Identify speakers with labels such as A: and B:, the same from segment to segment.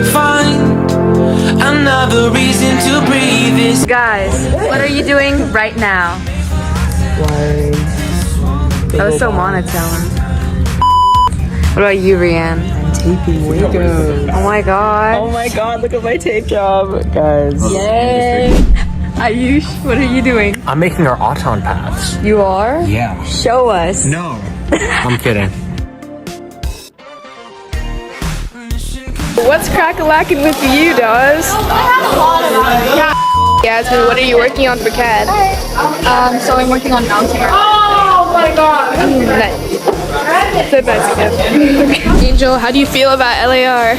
A: find another reason to breathe. This
B: Guys, what are you doing right now?
C: Wiring.
B: That was so monotone. What about you, Rianne?
C: I'm taping Legos.
B: Oh my god.
C: Oh my god, look at my tape job, guys.
B: Yay! Ayush, what are you doing?
D: I'm making our auton paths.
B: You are?
D: Yeah.
B: Show us.
D: No. I'm kidding.
E: What's crack-a-lacking with you, Dawes? Yasmin, what are you working on for CAD?
F: So I'm working on mounting.
E: Oh my god! Nice. So nice. Angel, how do you feel about LAR?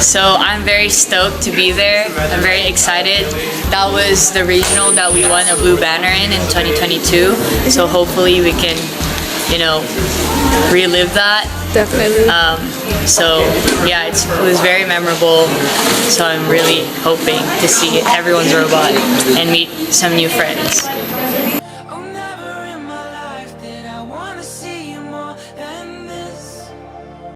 G: So I'm very stoked to be there. I'm very excited. That was the regional that we won a blue banner in 2022. So hopefully we can, you know, relive that.
E: Definitely.
G: So yeah, it was very memorable. So I'm really hoping to see everyone's robot and meet some new friends.